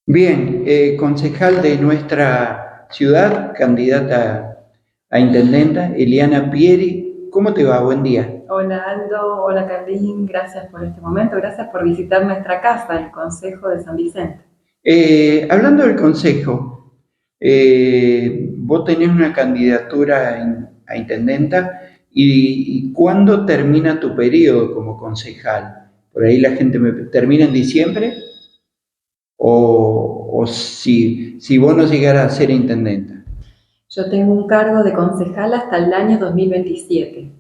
Bien, concejal de nuestra ciudad, candidata a intendenta, Eliana Pieri. ¿Cómo te va? Buen día. Hola Aldo, hola Carlín, gracias por este momento, gracias por visitar nuestra casa, el Consejo de San Vicente. Hablando del consejo, vos tenés una candidatura a intendenta y ¿cuándo termina tu periodo como concejal? Por ahí la gente termina en diciembre o si vos no llegaras a ser intendenta. Yo tengo un cargo de concejal hasta el año 2027, o sea que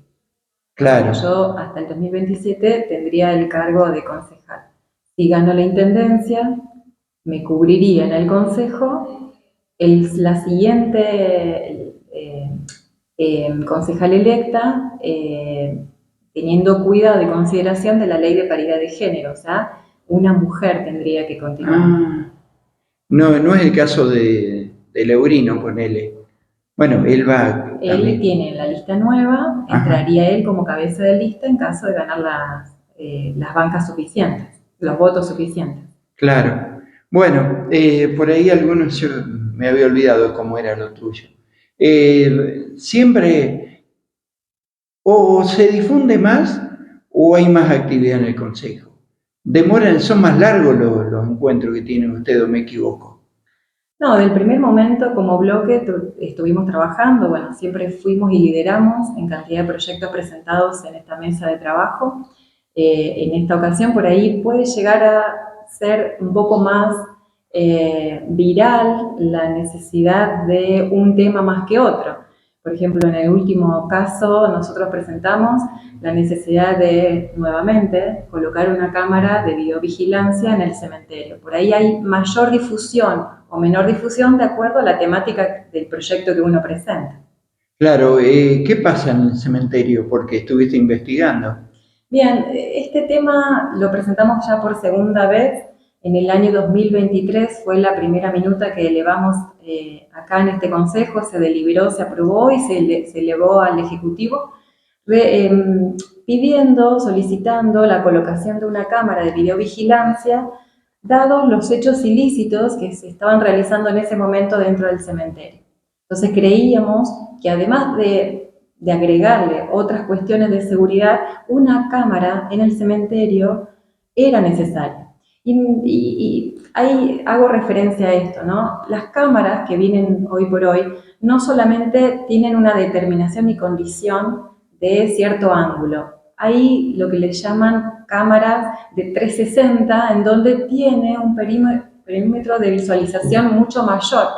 Claro. yo hasta el 2027 tendría el cargo de concejal. Si gano la intendencia, me cubriría en el consejo, la siguiente concejal electa, teniendo cuidado y consideración de la ley de paridad de género, o sea, una mujer tendría que continuar. Ah, no, no es el caso de Leurino, ponele. Bueno, él va Él también. tiene la lista nueva, Ajá, entraría él como cabeza de lista en caso de ganar las bancas suficientes, los votos suficientes. claro. Bueno, por ahí algunos yo me había olvidado cómo era lo tuyo. Siempre o se difunde más o hay más actividad en el consejo. Demoran, son más largos los encuentros que tienen ustedes, o me equivoco. No, del primer momento como bloque estuvimos trabajando, bueno, siempre fuimos y lideramos en cantidad de proyectos presentados en esta mesa de trabajo. En esta ocasión por ahí puede llegar a ser un poco más viral la necesidad de un tema más que otro. Por ejemplo, en el último caso nosotros presentamos la necesidad de, nuevamente, colocar una cámara de videovigilancia en el cementerio. Por ahí hay mayor difusión o menor difusión de acuerdo a la temática del proyecto que uno presenta. Claro, ¿qué pasa en el cementerio? Porque estuviste investigando. Bien, este tema lo presentamos ya por segunda vez. En el año 2023 fue la primera minuta que elevamos acá en este consejo, se deliberó, se aprobó y se elevó al Ejecutivo, re, eh, pidiendo, solicitando la colocación de una cámara de videovigilancia, dados los hechos ilícitos que se estaban realizando en ese momento dentro del cementerio. Entonces creíamos que además de agregarle otras cuestiones de seguridad, una cámara en el cementerio era necesaria. Y ahí hago referencia a esto, ¿no? Las cámaras que vienen hoy por hoy no solamente tienen una determinación y condición de cierto ángulo. Hay lo que le llaman cámaras de 360, en donde tiene un perímetro de visualización mucho mayor.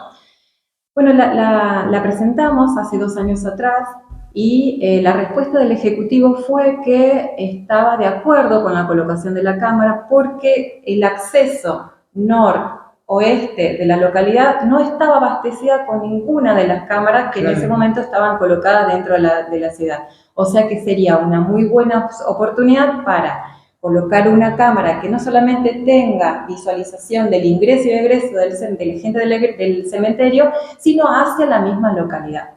Bueno, la presentamos hace 2 años atrás y la respuesta del Ejecutivo fue que estaba de acuerdo con la colocación de la cámara porque el acceso noroeste de la localidad no estaba abastecida con ninguna de las cámaras que en ese Claro. momento estaban colocadas dentro de la ciudad. O sea que sería una muy buena oportunidad para colocar una cámara que no solamente tenga visualización del ingreso y egreso de la gente del cementerio, sino hacia la misma localidad.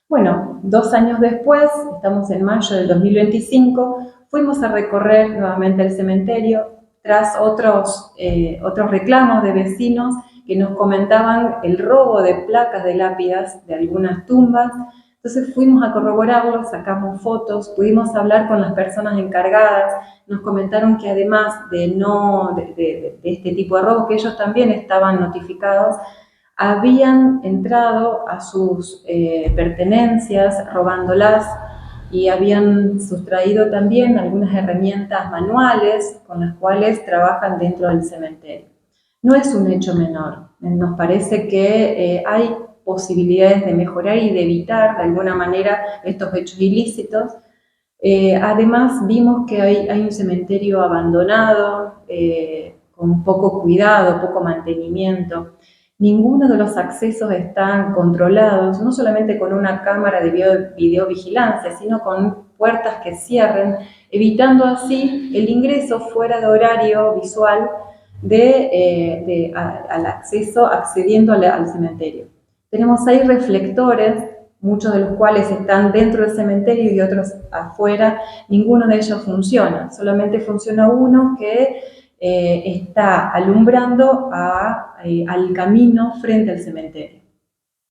Bueno, 2 años después, estamos en mayo del 2025, fuimos a recorrer nuevamente el cementerio tras otros reclamos de vecinos que nos comentaban el robo de placas de lápidas de algunas tumbas. Entonces fuimos a corroborarlo, sacamos fotos, pudimos hablar con las personas encargadas, nos comentaron que además de este tipo de robos, que ellos también estaban notificados, habían entrado a sus pertenencias robándolas y habían sustraído también algunas herramientas manuales con las cuales trabajan dentro del cementerio. No es un hecho menor, nos parece que hay posibilidades de mejorar y de evitar de alguna manera estos hechos ilícitos. Además, vimos que hay un cementerio abandonado, con poco cuidado, poco mantenimiento. Ninguno de los accesos están controlados, no solamente con una cámara de videovigilancia, sino con puertas que cierren, evitando así el ingreso fuera de horario visual al acceso, accediendo al cementerio. Tenemos ahí reflectores, muchos de los cuales están dentro del cementerio y otros afuera. Ninguno de ellos funciona, solamente funciona uno que está alumbrando al camino frente al cementerio.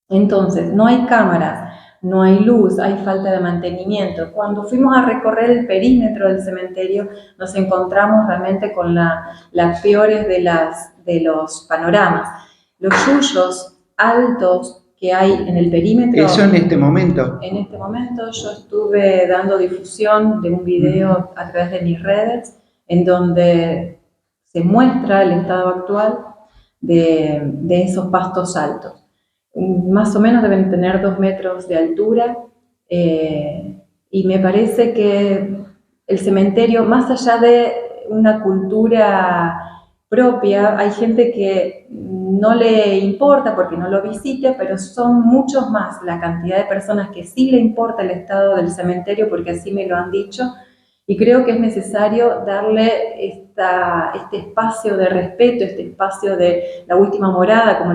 Entonces, no hay cámaras, no hay luz, hay falta de mantenimiento. Cuando fuimos a recorrer el perímetro del cementerio, nos encontramos realmente con las peores de los panoramas. Los yuyos altos que hay en el perímetro. ¿Eso en este momento? En este momento yo estuve dando difusión de un video a través de mis redes, en donde se muestra el estado actual de esos pastos altos. Más o menos deben tener 2 metros de altura, y me parece que el cementerio, más allá de una cultura propia, hay gente que no le importa porque no lo visite, pero son muchos más la cantidad de personas que sí le importa el estado del cementerio, porque así me lo han dicho, y creo que es necesario darle este espacio de respeto, este espacio de la última morada, como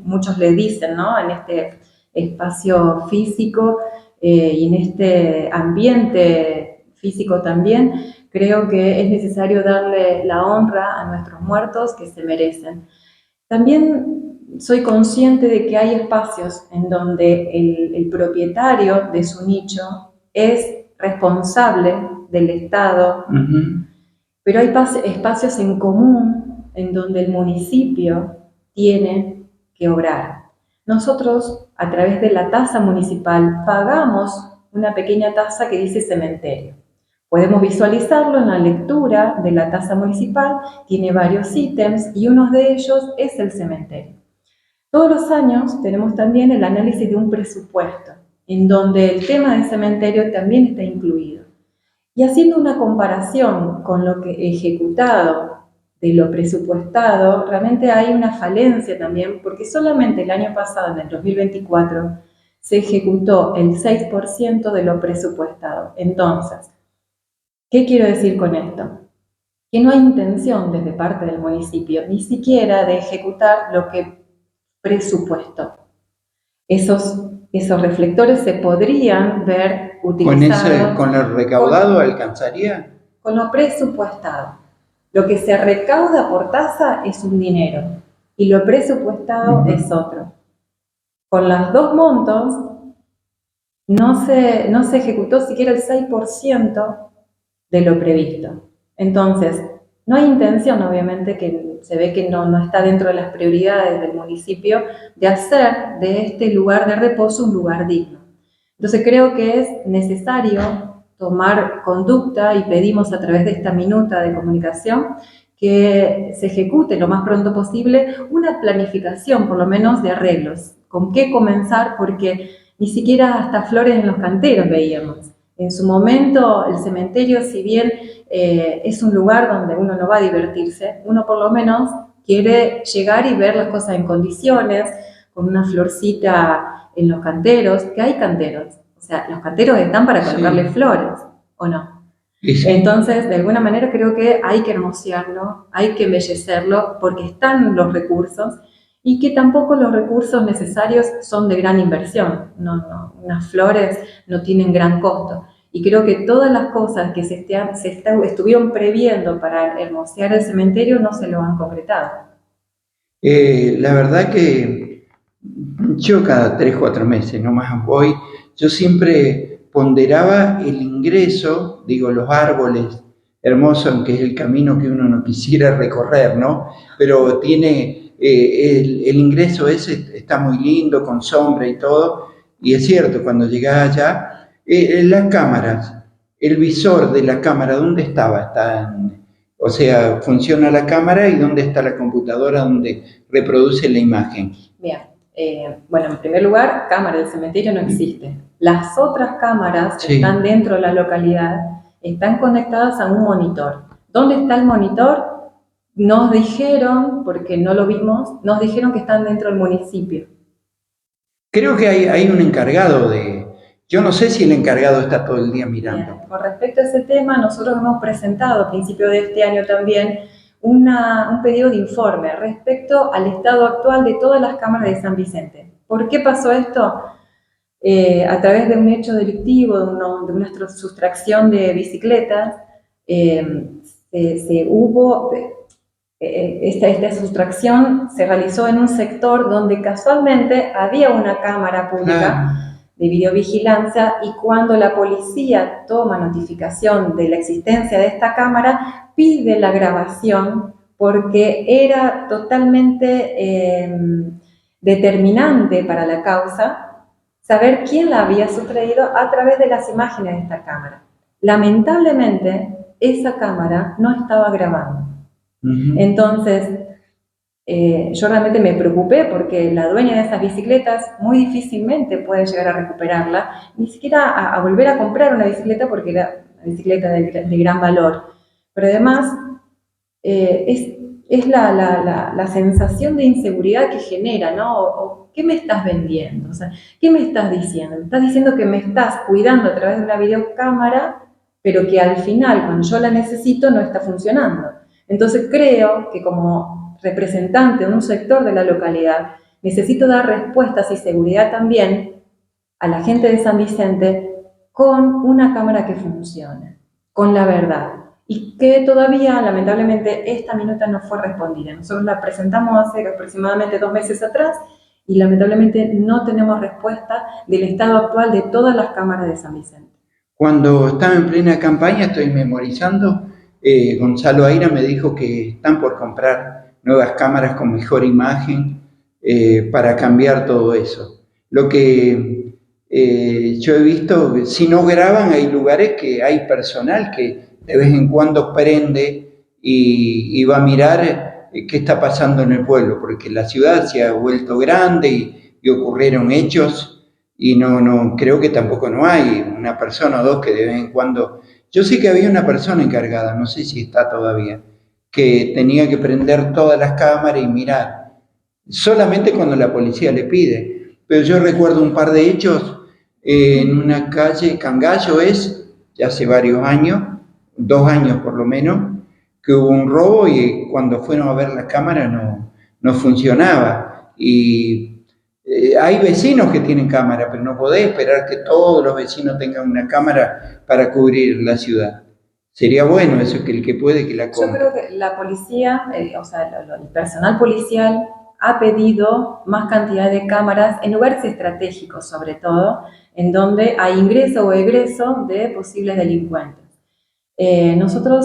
muchos le dicen, ¿no? En este espacio físico y en este ambiente físico también, creo que es necesario darle la honra a nuestros muertos que se merecen. También soy consciente de que hay espacios en donde el propietario de su nicho es responsable del Estado, pero hay espacios en común en donde el municipio tiene que obrar. Nosotros, a través de la tasa municipal, pagamos una pequeña tasa que dice cementerio. Podemos visualizarlo en la lectura de la tasa municipal, tiene varios ítems y uno de ellos es el cementerio. Todos los años tenemos también el análisis de un presupuesto, en donde el tema del cementerio también está incluido. Y haciendo una comparación con lo que ejecutado de lo presupuestado, realmente hay una falencia también, porque solamente el año pasado, en el 2024, se ejecutó el 6% de lo presupuestado. Entonces, ¿qué quiero decir con esto? Que no hay intención desde parte del municipio, ni siquiera de ejecutar lo que presupuestó. Esos reflectores se podrían ver utilizados. ¿Con lo recaudado alcanzaría? Con lo presupuestado. Lo que se recauda por tasa es un dinero y lo presupuestado es otro. Con los dos montos no se ejecutó siquiera el 6% de lo previsto. Entonces, no hay intención, obviamente, que se ve que no está dentro de las prioridades del municipio de hacer de este lugar de reposo un lugar digno. Entonces, creo que es necesario tomar conducta y pedimos a través de esta minuta de comunicación que se ejecute lo más pronto posible una planificación, por lo menos, de arreglos. ¿Con qué comenzar? Porque ni siquiera hasta flores en los canteros veíamos. En su momento, el cementerio, si bien es un lugar donde uno no va a divertirse, uno por lo menos quiere llegar y ver las cosas en condiciones, con una florcita en los canteros, que hay canteros. O sea, los canteros están para colocarle flores, ¿o no? Sí. Entonces, de alguna manera creo que hay que hermosearlo, hay que embellecerlo, porque están los recursos, y que tampoco los recursos necesarios son de gran inversión. No, unas flores no tienen gran costo. Y creo que todas las cosas que estuvieron previendo para hermosear el cementerio no se lo han concretado. La verdad que yo cada 3-4 meses nomás voy, yo siempre ponderaba el ingreso, digo, los árboles hermosos, aunque es el camino que uno no quisiera recorrer, ¿no? Pero tiene... el ingreso ese está muy lindo, con sombra y todo, y es cierto, cuando llegás allá, las cámaras, el visor de la cámara, ¿dónde estaba? O sea, funciona la cámara y ¿dónde está la computadora donde reproduce la imagen? Bien, bueno, en primer lugar, cámara del cementerio no existe. Las otras cámaras que están dentro de la localidad están conectadas a un monitor. ¿Dónde está el monitor? Nos dijeron, porque no lo vimos, nos dijeron que están dentro del municipio. Creo que hay un encargado de... Yo no sé si el encargado está todo el día mirando. Bien. Con respecto a ese tema, nosotros hemos presentado a principio de este año también un pedido de informe respecto al estado actual de todas las cámaras de San Vicente. ¿Por qué pasó esto? A través de un hecho delictivo, de una sustracción de bicicletas, esta sustracción se realizó en un sector donde casualmente había una cámara pública de videovigilancia, y cuando la policía toma notificación de la existencia de esta cámara, pide la grabación porque era totalmente determinante para la causa saber quién la había sustraído a través de las imágenes de esta cámara. Lamentablemente, esa cámara no estaba grabando. Entonces, yo realmente me preocupé porque la dueña de esas bicicletas muy difícilmente puede llegar a recuperarla, ni siquiera a volver a comprar una bicicleta, porque era una bicicleta de gran valor. Pero además, es la sensación de inseguridad que genera, ¿no? O ¿qué me estás vendiendo? O sea, ¿qué me estás diciendo? Me estás diciendo que me estás cuidando a través de una videocámara, pero que al final, cuando yo la necesito, no está funcionando. Entonces creo que como representante de un sector de la localidad, necesito dar respuestas y seguridad también a la gente de San Vicente con una cámara que funcione, con la verdad. Y que todavía, lamentablemente, esta minuta no fue respondida. Nosotros la presentamos hace aproximadamente 2 meses atrás y lamentablemente no tenemos respuesta del estado actual de todas las cámaras de San Vicente. Cuando estaba en plena campaña, estoy memorizando, Gonzalo Aira me dijo que están por comprar nuevas cámaras con mejor imagen para cambiar todo eso. Lo que yo he visto, si no graban, hay lugares que hay personal que de vez en cuando prende y va a mirar qué está pasando en el pueblo, porque la ciudad se ha vuelto grande y ocurrieron hechos y no, creo que tampoco no hay una persona o dos que de vez en cuando... Yo sé que había una persona encargada, no sé si está todavía, que tenía que prender todas las cámaras y mirar, solamente cuando la policía le pide. Pero yo recuerdo un par de hechos en una calle, Cangallo ya hace varios años, 2 años por lo menos, que hubo un robo y cuando fueron a ver la cámara no funcionaba. Y hay vecinos que tienen cámara, pero no podés esperar que todos los vecinos tengan una cámara para cubrir la ciudad. Sería bueno eso, que el que puede que la compre. Yo creo que la policía, o sea, el personal policial ha pedido más cantidad de cámaras en lugares estratégicos, sobre todo, en donde hay ingreso o egreso de posibles delincuentes. Nosotros,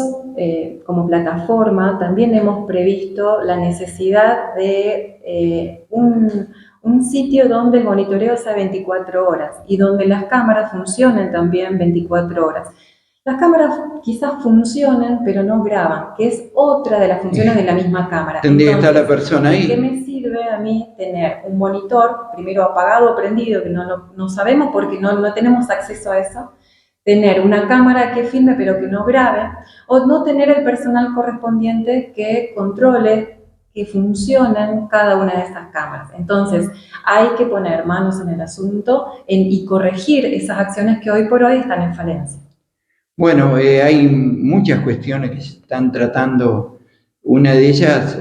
como plataforma, también hemos previsto la necesidad de un sitio donde el monitoreo sea 24 horas y donde las cámaras funcionen también 24 horas. Las cámaras quizás funcionen, pero no graban, que es otra de las funciones de la misma cámara. Tendría que estar la persona ahí. ¿Qué me sirve a mí tener un monitor, primero apagado o prendido, que no sabemos porque no tenemos acceso a eso? Tener una cámara que filme pero que no grabe, o no tener el personal correspondiente que controle que funcionen cada una de estas cámaras. Entonces, hay que poner manos en el asunto y corregir esas acciones que hoy por hoy están en falencia. Bueno, hay muchas cuestiones que se están tratando. Una de ellas,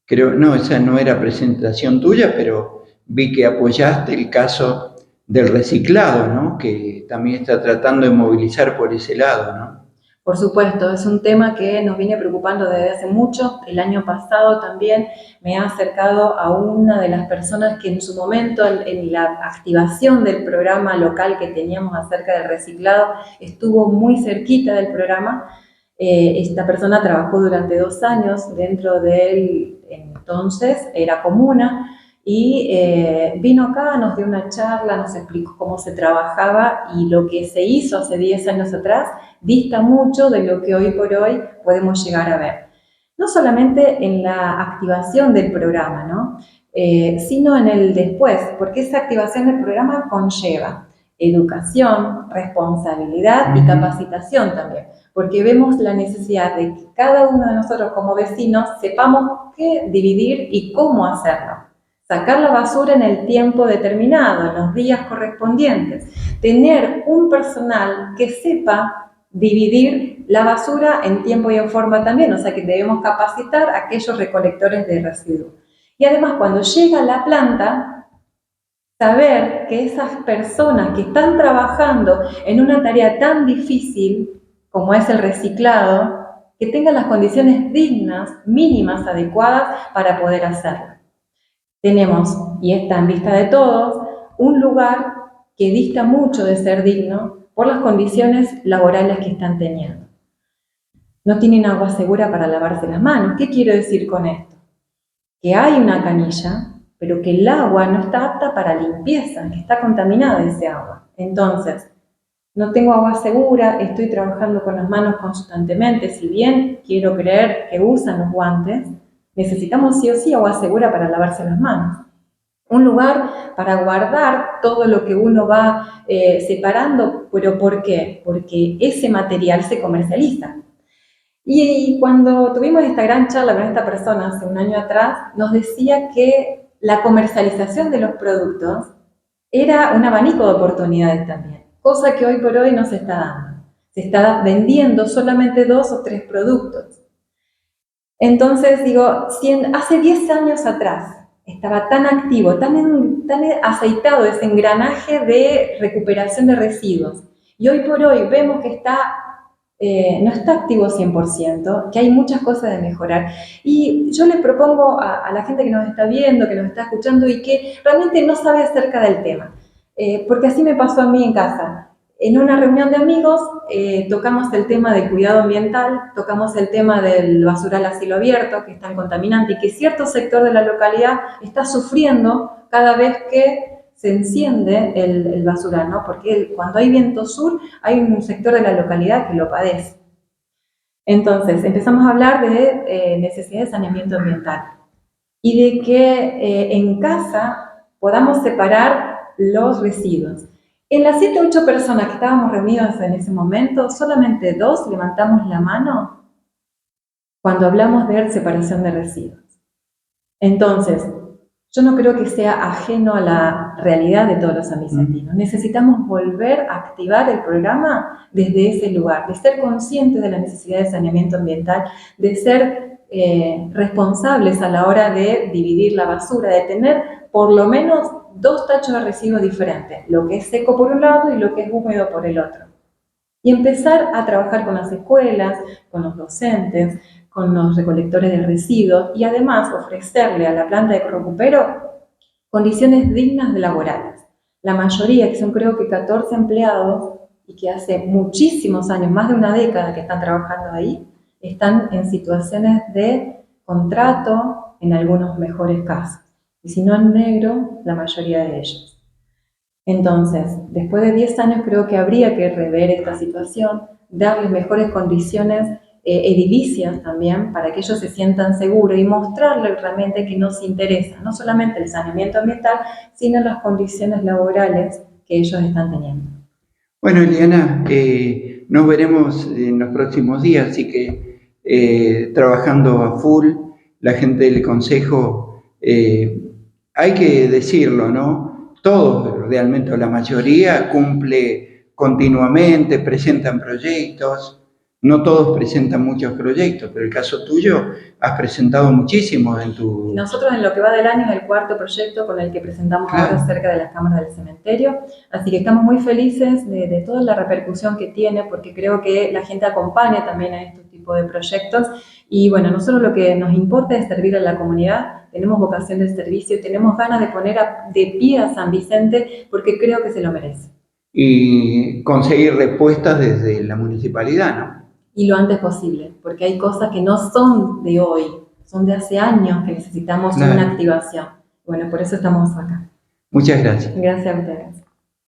creo, no, esa no era presentación tuya, pero vi que apoyaste el caso del reciclado, ¿no? Que también está tratando de movilizar por ese lado, ¿no? Por supuesto, es un tema que nos viene preocupando desde hace mucho. El año pasado también me he acercado a una de las personas que en su momento, en la activación del programa local que teníamos acerca del reciclado, estuvo muy cerquita del programa. Esta persona trabajó durante 2 años dentro del entonces, era comuna, y vino acá, nos dio una charla, nos explicó cómo se trabajaba, y lo que se hizo hace 10 años atrás dista mucho de lo que hoy por hoy podemos llegar a ver. No solamente en la activación del programa, ¿no? Sino en el después, porque esa activación del programa conlleva educación, responsabilidad y capacitación también, porque vemos la necesidad de que cada uno de nosotros como vecinos sepamos qué dividir y cómo hacerlo. Sacar la basura en el tiempo determinado, en los días correspondientes. Tener un personal que sepa dividir la basura en tiempo y en forma también, o sea que debemos capacitar a aquellos recolectores de residuos. Y además, cuando llega a la planta, saber que esas personas que están trabajando en una tarea tan difícil como es el reciclado, que tenga las condiciones dignas, mínimas, adecuadas para poder hacerlo. Tenemos, y está en vista de todos, un lugar que dista mucho de ser digno por las condiciones laborales que están teniendo. No tienen agua segura para lavarse las manos. ¿Qué quiero decir con esto? Que hay una canilla, pero que el agua no está apta para limpieza, que está contaminada ese agua. Entonces, no tengo agua segura, estoy trabajando con las manos constantemente, si bien quiero creer que usan los guantes, necesitamos sí o sí agua segura para lavarse las manos. Un lugar para guardar todo lo que uno va separando, pero ¿por qué? Porque ese material se comercializa. Y cuando tuvimos esta gran charla con esta persona hace un año atrás, nos decía que la comercialización de los productos era un abanico de oportunidades también, cosa que hoy por hoy no se está dando. Se está vendiendo solamente 2 o 3 productos. Entonces digo, si hace 10 años atrás estaba tan activo, tan aceitado ese engranaje de recuperación de residuos, y hoy por hoy vemos que no está activo 100%, que hay muchas cosas de mejorar. Y yo les propongo a la gente que nos está viendo, que nos está escuchando y que realmente no sabe acerca del tema, porque así me pasó a mí en casa. En una reunión de amigos tocamos el tema del cuidado ambiental, tocamos el tema del basural a cielo abierto, que es tan contaminante y que cierto sector de la localidad está sufriendo cada vez que se enciende el basural, ¿no? Porque cuando hay viento sur hay un sector de la localidad que lo padece. Entonces empezamos a hablar de necesidad de saneamiento ambiental y de que en casa podamos separar los residuos. En las 7 o 8 personas que estábamos reunidas en ese momento, solamente 2 levantamos la mano cuando hablamos de separación de residuos. Entonces, yo no creo que sea ajeno a la realidad de todos los sanvicentinos. Necesitamos volver a activar el programa desde ese lugar, de ser conscientes de la necesidad de saneamiento ambiental, de ser responsables a la hora de dividir la basura, de tener por lo menos 2 tachos de residuos diferentes, lo que es seco por un lado y lo que es húmedo por el otro. Y empezar a trabajar con las escuelas, con los docentes, con los recolectores de residuos y además ofrecerle a la planta de recupero condiciones dignas de laborales. La mayoría, que son creo que 14 empleados y que hace muchísimos años, más de una década que están trabajando ahí, están en situaciones de contrato en algunos mejores casos. Y si no en negro, la mayoría de ellos. Entonces, después de 10 años creo que habría que rever esta situación, darles mejores condiciones edilicias también para que ellos se sientan seguros y mostrarles realmente que nos interesa no solamente el saneamiento ambiental, sino las condiciones laborales que ellos están teniendo. Bueno, Eliana, nos veremos en los próximos días, así que trabajando a full, la gente del Consejo, hay que decirlo, ¿no? Todos realmente, o la mayoría, cumple continuamente, presentan proyectos. No todos presentan muchos proyectos, pero el caso tuyo, has presentado muchísimos en tu... Nosotros en lo que va del año es el 4.º proyecto con el que presentamos ahora cerca de las cámaras del cementerio, así que estamos muy felices de toda la repercusión que tiene, porque creo que la gente acompaña también a este tipo de proyectos, y bueno, nosotros lo que nos importa es servir a la comunidad, tenemos vocación de servicio, tenemos ganas de poner de pie a San Vicente, porque creo que se lo merece. Y conseguir respuestas desde la municipalidad, ¿no? Y lo antes posible, porque hay cosas que no son de hoy, son de hace años que necesitamos una activación. Bueno, por eso estamos acá. Muchas gracias. Gracias a ustedes.